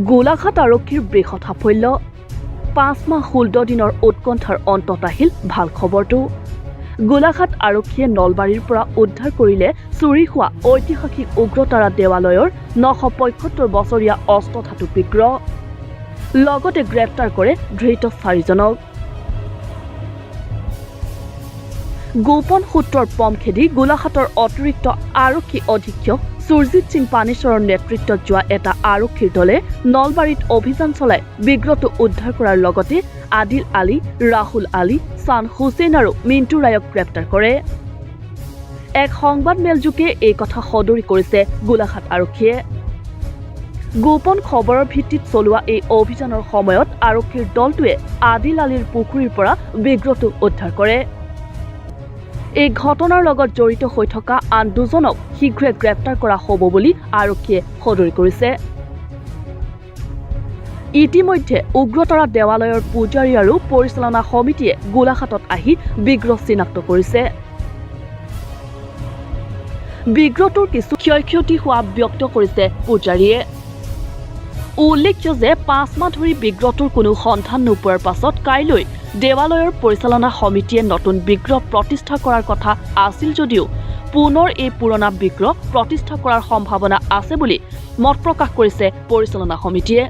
গোলাঘাট আৰক্ষীৰ বৃহৎ সাফল্য 5 মাহ 16 দিনৰ উৎকণ্ঠাৰ অন্তত আহিল ভাল খবৰটো গোলাঘাট আৰক্ষীয়ে নলবাৰীৰ পৰা উদ্ধাৰ কৰিলে চুৰি হোৱা ঐতিহাসিক উগ্ৰতাৰা দেৱালয়ৰ 975 বছৰীয়া অষ্টধাতু বিগ্ৰহ লগতে গ্ৰেপ্তাৰ কৰে ধৃত 4 জনক গোপন সূত্ৰৰ পম খেদি গোলাঘাটৰ অতিৰিক্ত আৰক্ষী অধীক্ষক সুৰজিত সিং পানেশ্বৰৰ নেতৃত্বত যোৱা এটা আৰক্ষীৰ দলে নলবাৰীত অভিযান চলাই বিগ্ৰহটো উদ্ধাৰ কৰাৰ লগতে আদিল আলী ৰাহুল আলী সান হুছেইন আৰু মিন্টু ৰায়ক গ্ৰেপ্তাৰ কৰে এক সংবাদ মেলযোগে এই কথা সদৰি কৰিছে গোলাঘাট আৰক্ষীয়ে গোপন খবৰৰ ভিত্তিত চলোৱা এই অভিযানৰ সময়ত আৰক্ষীৰ দলটোৱে আদিল আলীৰ পুখুৰীৰ পৰা বিগ্ৰহটো উদ্ধাৰ কৰে এই ঘটনাৰ লগত জড়িত হৈ থকা আন দুজনক শীঘ্ৰে গ্ৰেপ্তাৰ কৰা হ'ব বুলি আৰক্ষীয়ে সদৰি কৰিছে ইতিমধ্যে উগ্ৰতাৰা দেৱালয়ৰ পূজাৰী আৰু পৰিচালনা সমিতিয়ে গোলাঘাটত আহি বিগ্ৰহ চিনাক্ত কৰিছে বিগ্ৰহটোৰ কিছু ক্ষয়ক্ষতি হোৱা ব্যক্ত কৰিছে পূজাৰীয়ে উল্লেখ্য যে 5 মাহ ধৰি বিগ্ৰহটোৰ কোনো সন্ধান নোপোৱাৰ পাছত কাইলৈ দেৱালয়ৰ পৰিচালনা সমিতিয়ে নতুন বিগ্ৰহ প্ৰতিষ্ঠা কৰাৰ কথা আছিল যদিও পুনৰ এই পুৰণা বিগ্ৰহ প্ৰতিষ্ঠা কৰাৰ সম্ভাৱনা আছে বুলি মত প্ৰকাশ কৰিছে পৰিচালনা সমিতিয়ে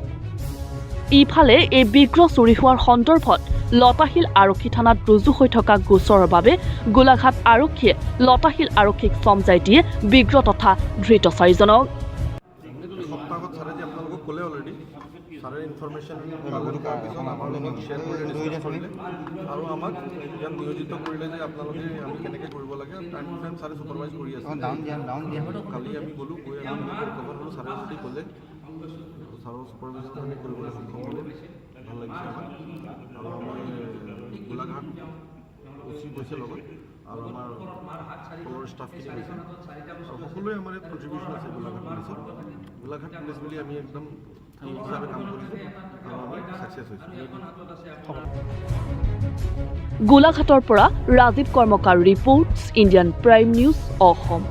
ইফালে এই বিগ্ৰহ চুৰি হোৱাৰ সন্দৰ্ভত লতাশিল আৰক্ষী থানাত ৰুজু হৈ থকা গোচৰৰ বাবে গোলাঘাট আৰক্ষীয়ে লতাশিল আৰক্ষীক সমজাই দিয়ে বিগ্ৰহ তথা ধৃত 4 জনক ক'লে অলৰেডি ছাৰে ইনফৰমেশ্যন আমাৰ লগত শ্বেয়াৰ কৰিলে আৰু আমাক ইয়াত নিয়োজিত কৰিলে যে আপোনালোকে আমি কেনেকৈ কৰিব লাগে টাইম টু টাইম ছাৰে ছুপাৰভাইজ কৰি আছে কালি আমি গ'লোঁ গৈ আমি কভাৰ হ'লোঁ ছাৰে যদি ক'লে ছাৰৰ ছুপাৰভাইজটো আমি কৰিবলৈ সক্ষম হ'লোঁ ভাল লাগিছে আমাক আৰু আমি গোলাঘাট উচি গৈছে লগত আৰু আমাৰ সকলোৰ ষ্টাফখিনি গৈছে আৰু সকলোৱে আমাৰ ইয়াত কণ্ট্ৰিবিউশ্যন আছে গোলাঘাট পুলিচ বুলি আমি একদম হিচাপে কাম কৰিছোঁ আৰু আমি ছাকচেছ হৈছোঁ গোলাঘাটৰ পৰা Rajiv Karmakar reports Indian prime news Assam